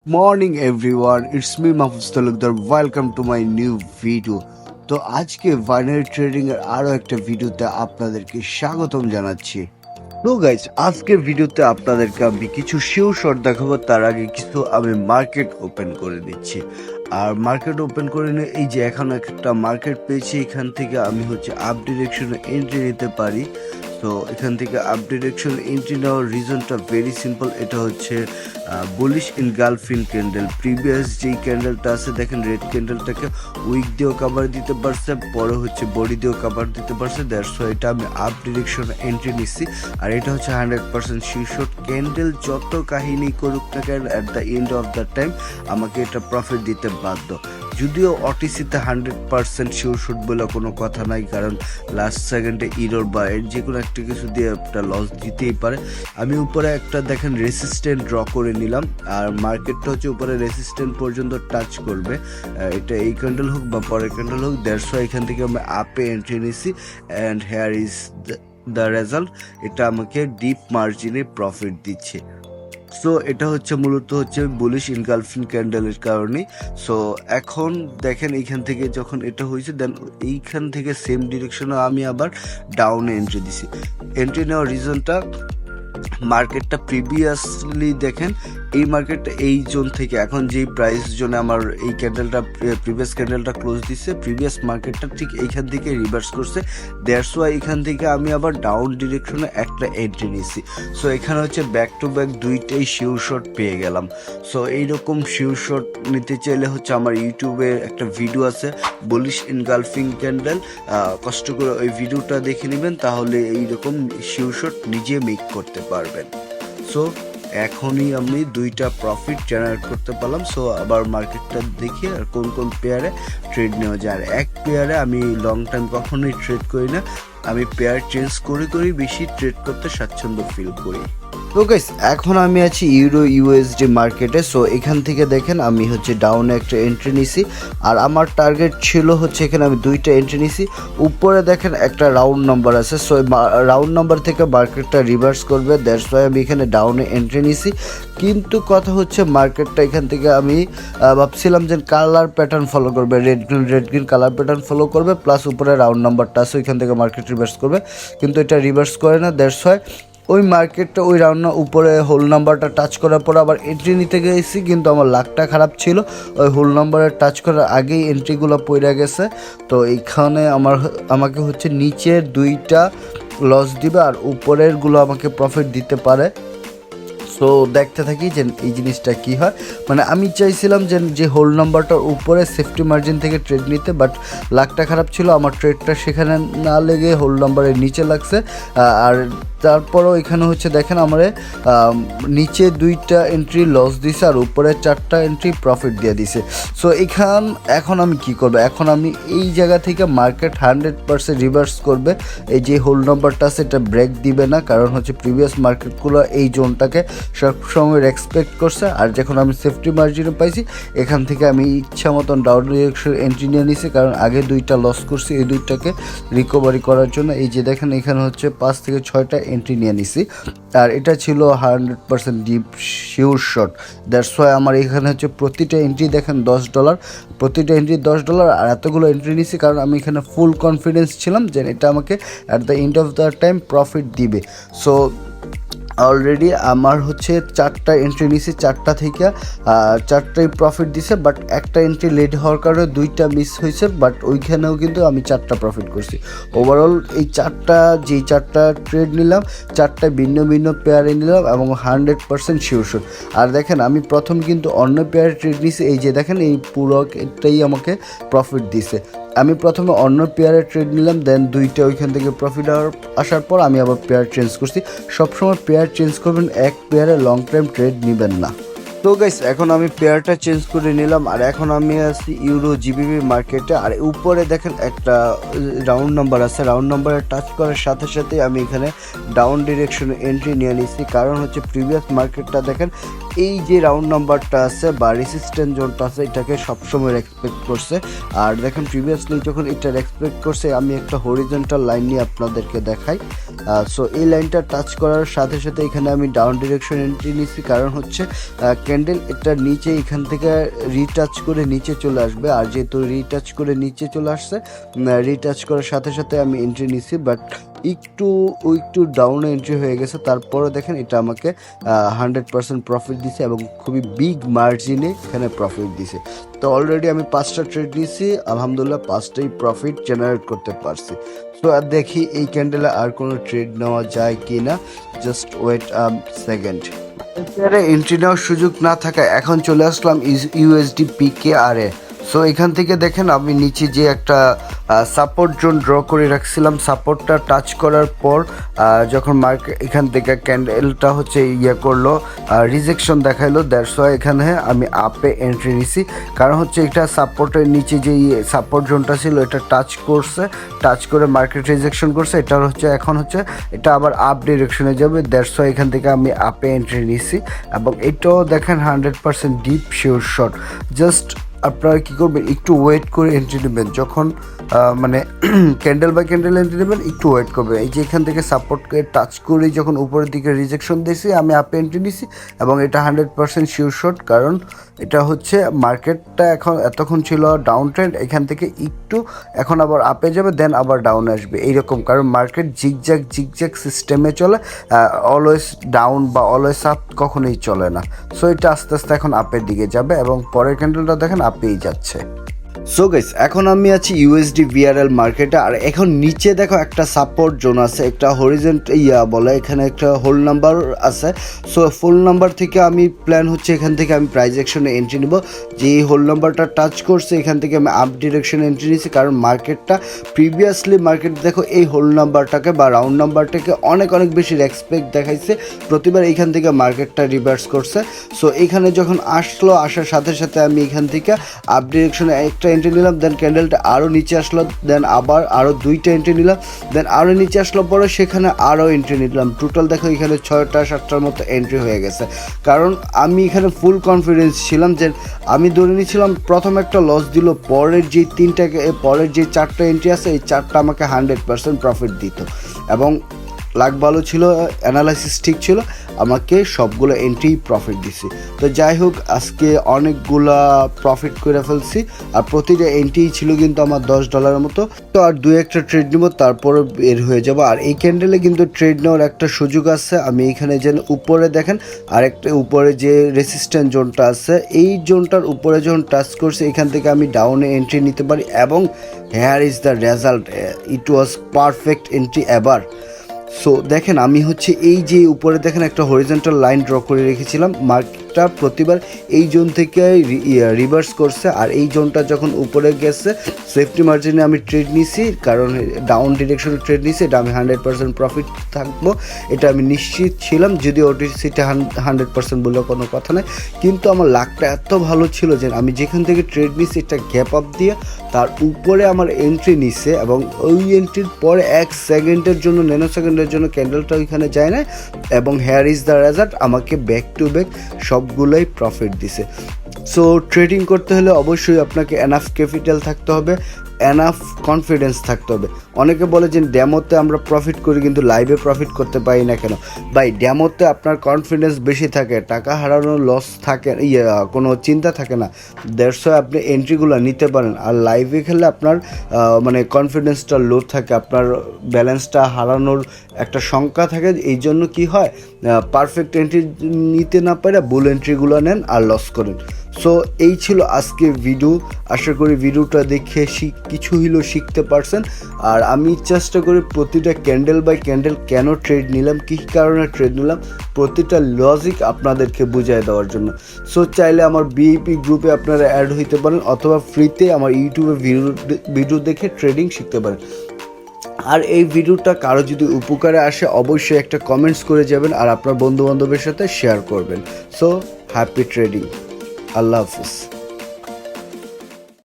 Morning everyone, it's me Mahfuz Talukdar. Welcome to my new video. তো আজকে binary trading এর আরো একটা ভিডিওতে আপনাদেরকে স্বাগতম জানাচ্ছি। তো গাইস, আজকের ভিডিওতে আপনাদেরকে আমি কিছু শিওর শর্ট দেখাবো। তার আগে কিছু আমি মার্কেট ওপেন করে দিচ্ছি। আর মার্কেট ওপেন করে নিয়ে এই যে এখন একটা মার্কেট পেয়েছি, এখান থেকে আমি আপ ডিরেকশনে এন্ট্রি নিতে পারি। তো এখান থেকে আপ ডিরেকশন এন্ট্রি নেওয়ার রিজনটা ভেরি সিম্পল। এটা বুলিশ ইনগালফিং ক্যান্ডেল। প্রিভিয়াস যেই ক্যান্ডেলটা আছে দেখেন, রেড ক্যান্ডেলটাকে উইক দিয়েও কাভার দিতে পারছে, পরে বডি দিয়েও কাভার দিতে পারছে। দ্যাটস ওয়াই এটা আমি আপ ডিরেকশনে এন্ট্রি নিচ্ছি। আর এটা 100% শিওর। ক্যান্ডেল যত কাহিনী করুক না কেন, at the end of the time আমাকে এটা প্রফিট দিতে বাধ্য। যদিও অটিসিতে 100% শিওর বলে কোনো কথা নাই, কারণ লাস্ট সেকেন্ডে ইরোর বা এর যে কোনো একটা কিছু দিয়ে একটা লস দিতেই পারে। আমি উপরে একটা দেখেন রেসিস্ট্যান্ট ড্র করে নিলাম, আর মার্কেটটা উপরে রেসিস্ট্যান্ট পর্যন্ত টাচ করবে। এটা এই ক্যান্ডেল হোক বা পরের ক্যান্ডেল হোক, দ্যাটস ওয়াই এখান থেকে আমি আপে এন্ট্রি নিছি। And hair is the result. এটা আমাকে ডিপ মার্জিনে প্রফিট দিচ্ছে। সো এটা মূলত বুলিশ ইনগালফিং ক্যান্ডেলের কারণে। সো এখন দেখেন এইখান থেকে যখন এটা হয়েছে, দেন এইখান থেকে সেম ডিরেকশনে আমি আবার ডাউনে এন্ট্রি দিছি। এন্ট্রি নেওয়ার রিজনটা, মার্কেটটা প্রিভিয়াসলি দেখেন এই মার্কেটটা এই জোন থেকে এখন যেই প্রাইস জোনে আমার এই ক্যান্ডেলটা প্রিভিয়াস ক্যান্ডেলটা ক্লোজ দিচ্ছে, প্রিভিয়াস মার্কেটটা ঠিক এইখান থেকে রিভার্স করছে। দ্যাটস ওয়াই এখান থেকে আমি আবার ডাউন ডিরেকশনে একটা এন্ট্রি নিছি। সো এখানে ব্যাক টু ব্যাক দুইটাই শিওর শট পেয়ে গেলাম। সো এইরকম শিওর শট নিতে চাইলে আমার ইউটিউবে একটা ভিডিও আছে, বুলিশ ইনগালফিং ক্যান্ডেল। কষ্ট করে ওই ভিডিওটা দেখে নেবেন, তাহলে এইরকম শিওর শট নিজে মেক করতে পারবেন। সো এখনই আমি দুইটা প্রফিট জেনারেট করতে পারলাম। সো আবার মার্কেটটা দেখি আর কোন কোন পেয়ারে ট্রেড নেওয়া যায়। আর এক পেয়ারে আমি লং টাইম কখনোই ট্রেড করি না, আমি পেয়ার চেঞ্জ করে বেশি ট্রেড করতে স্বাচ্ছন্দ্য ফিল করি। তো গাইস, এখন আমি আছি ইউরো ইউএসডি মার্কেটে। সো এখান থেকে দেখেন আমি ডাউনে একটা এন্ট্রি নিছি, আর আমার টার্গেট ছিল এখানে আমি দুইটা এন্ট্রি নিছি। উপরে দেখেন একটা রাউন্ড নাম্বার আছে। সো রাউন্ড নাম্বার থেকে মার্কেটটা রিভার্স করবে, দ্যাটস ওয়াই আমি এখানে ডাউনে এন্ট্রি নিছি। কিন্তু কথা মার্কেটটা এখান থেকে আমি ভাবছিলাম যে কালার প্যাটার্ন ফলো করবে, red green colour pattern follow করবে, প্লাস উপরে রাউন্ড নাম্বারটা আছে, ওইখান থেকে মার্কেট রিভার্স করবে। কিন্তু এটা রিভার্স করে না। দ্যাটস ওয়াই ওই মার্কেটটা ওই রাউন্ড উপরে হোল নাম্বারটা টাচ করার পর আবার এন্ট্রি নিতে গেছি, কিন্তু আমার লাকটা খারাপ ছিল, ওই হোল নাম্বারে টাচ করার আগেই এন্ট্রিগুলো পড়ে গেছে। তো এইখানে আমাকে নিচের দুইটা লস দিবে, আর উপরেরগুলো আমাকে প্রফিট দিতে পারে। সো দেখতে থাকি যে এই জিনিসটা কি হয়। মানে আমি চাইছিলাম যে হোল নাম্বারটার উপরে সেফটি মার্জিন থেকে ট্রেড নিতে, বাট লাকটা খারাপ ছিল, আমার ট্রেডটা সেখানে না লেগে হোল নাম্বারের নিচে লাগছে। আর তারপরও এখানে দেখেন আমার নিচে দুইটা এন্ট্রি লস দিছে, আর উপরে চারটা এন্ট্রি প্রফিট দিয়ে দিছে। সো এখন আমি কি করব? এখন আমি এই জায়গা থেকে মার্কেট 100% রিভার্স করবে। এই যে হোল নাম্বারটা আছে এটা ব্রেক দিবে না, কারণ প্রিভিয়াস মার্কেটগুলো এই জোনটাকে সবসময় এক্সপেক্ট করছে। আর যখন আমি সেফটি মার্জিনে পাইছি, এখান থেকে আমি ইচ্ছা মতন ডাউন ডিরেকশন এন্ট্রি নিয়ে নিছি, কারণ আগে দুইটা লস করছি, এই দুইটাকে রিকভারি করার জন্য। এই যে দেখেন এখানে 5 থেকে 6টা এন্ট্রি নিয়ে নিছি, আর এটা ছিল 100% deep sure shot. That's why আমার এখানে প্রতিটা এন্ট্রি দেখেন $10, প্রতিটা এন্ট্রি $10। আর এতগুলো এন্ট্রি নিছি কারণ আমি এখানে ফুল কনফিডেন্স ছিলাম যে এটা আমাকে at the end of the time profit দিবে। সো অলরেডি আমার 4টা এন্ট্রি নিছি, 4টা থেকে 4টাই প্রফিট দিছে, বাট একটা এন্ট্রি লেট হওয়ার কারণে 2টা মিস হয়েছে, বাট ওইখানেও কিন্তু আমি 4টা প্রফিট করছি। ওভারঅল এই 4টা ট্রেড নিলাম, 4টা ভিন্ন ভিন্ন পেয়ারে নিলাম, এবং 100% শিওর শট। আর দেখেন আমি প্রথম কিন্তু অন্য পেয়ারে ট্রেড নিছি, এই যে দেখেন এই পুরোটাই আমাকে প্রফিট দিছে। আমি প্রথমে অন্য পেয়ারে ট্রেড নিলাম, দেন 2টা ওইখান থেকে প্রফিট আসার পর আমি আবার পেয়ার চেঞ্জ করছি। সবসময় পেয়ার চেঞ্জ করবেন, এক পেয়ারে লং টাইম ট্রেড নেবেন না। তো গাইস, এখন আমি পেয়ারটা চেঞ্জ করে নিলাম, আর এখন আমি আছি ইউরো জিবিপি মার্কেটে। আর উপরে দেখেন একটা রাউন্ড নাম্বার আছে, রাউন্ড নাম্বারে টাচ করার সাথে সাথে আমি এখানে ডাউন ডিরেকশনে এন্ট্রি নিয়ে নিচ্ছি, কারণ প্রিভিয়াস মার্কেটটা দেখেন এই যে রাউন্ড নাম্বারটা আছে বা রেসিস্ট্যান্ট জোনটা আছে, এটাকে সবসময় রেসপেক্ট করছে। আর দেখেন প্রিভিয়াসলি যখন এটা রেসপেক্ট করছে, আমি একটা হরিজন্টাল লাইন নিয়ে আপনাদেরকে দেখাই। সো এই লাইনটা টাচ করার সাথে সাথে এখানে আমি ডাউন ডিরেকশন এন্ট্রি নিচ্ছি, কারণ হচ্ছে ক্যান্ডেল এটা নিচে এখান থেকে রিটাচ করে নিচে চলে আসবে, আর যেহেতু রিটাচ করে নিচে চলে আসছে, রিটাচ করার সাথে সাথে আমি এন্ট্রি নিচ্ছি, বাট একটু ডাউনে এন্ট্রি হয়ে গেছে। তারপরে দেখেন এটা আমাকে 100% প্রফিট দিছে এবং খুবই বিগ মার্জিনে এখানে প্রফিট দিছে। তো অলরেডি আমি 5টা ট্রেড নিয়েছি, আলহামদুলিল্লাহ 5টাই প্রফিট জেনারেট করতে পারছি। তো আর দেখি এই ক্যান্ডেলে আর কোনো ট্রেড নেওয়া যায় কি না, জাস্ট ওয়েট সেকেন্ড। এন্ট্রি নেওয়ার সুযোগ না থাকায় এখন চলে আসলাম ইউএসডি PKR এ। সো এখান থেকে দেখেন আমি নিচে যে একটা সাপোর্ট জোন ড্র করে রাখছিলাম, সাপোর্টটা টাচ করার পর যখন মার্কেট এখান থেকে ক্যান্ডেলটা হচ্ছে করলো, রিজেকশন দেখাইলো, দ্যাটস ওয়াই এখানে আমি আপে এন্ট্রি নিছি। কারণ হচ্ছে এটা সাপোর্টের নিচে যে সাপোর্ট জোনটা ছিল এটা টাচ করে মার্কেট রিজেকশন করছে, এটা হচ্ছে এখন হচ্ছে এটা আবার আপ ডিরেকশনে যাবে, দ্যাটস ওয়াই এখান থেকে আমি আপে এন্ট্রি নিছি। এবং এটাও দেখেন 100% ডিপ শিওর শট। জাস্ট আপনারা কী করবেন, একটু ওয়েট করে এন্ট্রি নেবেন, যখন মানে ক্যান্ডেল বাই ক্যান্ডেল এন্ট্রি নেবেন, একটু ওয়েট করবেন। এই যে এখান থেকে সাপোর্টকে টাচ করে যখন উপরের দিকে রিজেকশন দিয়েছি আমি আপে এন্ট্রি নিছি, এবং এটা 100% শিওর শট, কারণ এটা হচ্ছে মার্কেটটা এতক্ষণ ছিল ডাউন ট্রেন্ড, এখান থেকে একটু এখন আবার আপে যাবে, দেন আবার ডাউন আসবে এইরকম, কারণ মার্কেট জিগজ্যাগ সিস্টেমে চলে, অলওয়েজ ডাউন বা অলওয়েজ আপ কখনোই চলে না। সো এটা আস্তে আস্তে এখন আপের দিকে যাবে এবং পরের ক্যান্ডেলটা দেখেন আপেই যাচ্ছে। সো গাইস, এখন আমি আছি ইউএসডি VRL মার্কেটে, আর এখন নিচে দেখো একটা সাপোর্ট জোন আছে, একটা হরিজেন্ট বলে, এখানে একটা হোল নাম্বার আছে। সো হোল নাম্বার থেকে আমি প্ল্যান হচ্ছে এখান থেকে আমি প্রাইস অ্যাকশনে এন্ট্রি নিব। যে হোল নাম্বারটা টাচ করছে এখান থেকে আমি আপ ডিরেকশনে এন্ট্রি নিয়েছি, কারণ মার্কেটটা প্রিভিয়াসলি মার্কেট এই হোল নাম্বারটাকে বা রাউন্ড নাম্বারটাকে অনেক বেশি রেসপেক্ট দেখাইছে, প্রতিবার এইখান থেকে মার্কেটটা রিভার্স করছে। সো এইখানে যখন আসার সাথে সাথে আমি এখান থেকে আপ ডিরেকশনে একটা এন্ট্রি নিলাম, দেন ক্যান্ডেলটা আরও নিচে আসলো, দেন আবার আরও 2টা এন্ট্রি নিলাম, দেন আরও নিচে আসলো, পরে সেখানে আরও এন্ট্রি নিলাম। টোটাল দেখো এখানে 6টা-7টার মতো এন্ট্রি হয়ে গেছে, কারণ আমি এখানে ফুল কনফিডেন্স ছিলাম যে আমি ধরে নিয়েছিলাম প্রথম একটা লস দিল, পরের যে 4টা এন্ট্রি আছে এই 4টা আমাকে 100% প্রফিট দিত, এবং লাক ভালো ছিল, অ্যানালাইসিস ঠিক ছিল, আমাকে সবগুলো এন্ট্রি প্রফিট দিছি। তো যাই হোক, আজকে অনেকগুলা প্রফিট করে ফেলছি, আর প্রতিটা এন্ট্রি ছিল কিন্তু আমার $10 মতো। তো আর 2-1টা ট্রেড নিব, তারপরে বের হয়ে যাব। আর এই ক্যান্ডেলে কিন্তু ট্রেড নেওয়ার একটা সুযোগ আছে। আমি এখানে যেন উপরে দেখেন, আর একটা উপরে যে রেসিস্ট্যান্ট জোনটা আছে, এই জোনটার উপরে যখন টাচ করছে এখান থেকে আমি ডাউনে এন্ট্রি নিতে পারি, এবং hair is the result, it was perfect entry এবার। সো দেখেন, আমি হচ্ছে এই যে উপরে দেখেন একটা হরিজন্টাল লাইন ড্র করে রেখেছিলাম, মার্কেটটা প্রতিবার এই জোন থেকে রিভার্স করছে, আর এই জোনটা যখন উপরে গেছে সেফটি মার্জিনে আমি ট্রেড নিছি, কারণ ডাউন ডিরেকশনে ট্রেড নিছি, এটা আমি 100% প্রফিট থাকবো, এটা আমি নিশ্চিত ছিলাম, যদি ওটিসিটা 100% বলে কোনো কথা নেই। কিন্তু আমার লাকটা এত ভালো ছিল যে আমি যেখান থেকে ট্রেড নিছি এটা গ্যাপ আপ দিয়ে তার উপরে আমার এন্ট্রি নিছে, এবং ওই এন্ট্রির পরে 1 সেকেন্ডের জন্য, ন্যানো সেকেন্ডের জন্য ক্যান্ডেলটা ওইখানে যায় না, এবং হেয়ার ইজ দ্য রেজাল্ট, আমাকে ব্যাক টু ব্যাক সবগুলোই প্রফিট দিছে। সো ট্রেডিং করতে হলে অবশ্যই আপনাকে এনাফ ক্যাপিটাল থাকতে হবে, এনাফ কনফিডেন্স থাকতে হবে। অনেকে বলে যে ড্যামোতে আমরা প্রফিট করি কিন্তু লাইভে প্রফিট করতে পারি না কেন? ভাই, ড্যামোতে আপনার কনফিডেন্স বেশি থাকে, টাকা হারানোর লস থাকে, কোনো চিন্তা থাকে না, দ্যাটস ওয়াই আপনি এন্ট্রিগুলো নিতে পারেন। আর লাইভে খেললে আপনার মানে কনফিডেন্সটা লো থাকে, আপনার ব্যালেন্সটা হারানোর একটা শঙ্কা থাকে, এই জন্য কী হয়, পারফেক্ট এন্ট্রি নিতে না পারে ভুল এন্ট্রিগুলো নেন আর লস করেন। সো এই ছিল আজকে ভিডিও, আশা করি ভিডিওটা দেখে কিছু হলেও শিখতে পারছেন। আর আমি চেষ্টা করি প্রতিটা ক্যান্ডেল বাই ক্যান্ডেল কেন ট্রেড নিলাম, কী কারণে ট্রেড নিলাম, প্রতিটা লজিক আপনাদেরকে বুঝিয়ে দেওয়ার জন্য। সো চাইলে আমার বিএপি গ্রুপে আপনারা অ্যাড হইতে পারেন, অথবা ফ্রিতে আমার ইউটিউবে ভিডিও দেখে ট্রেডিং শিখতে পারেন। আর এই ভিডিওটা কারো যদি উপকারে আসে অবশ্যই একটা কমেন্টস করে যাবেন, আর আপনার বন্ধু বান্ধবের সাথে শেয়ার করবেন। সো হ্যাপি ট্রেডিং, আল্লাহ হাফিজ।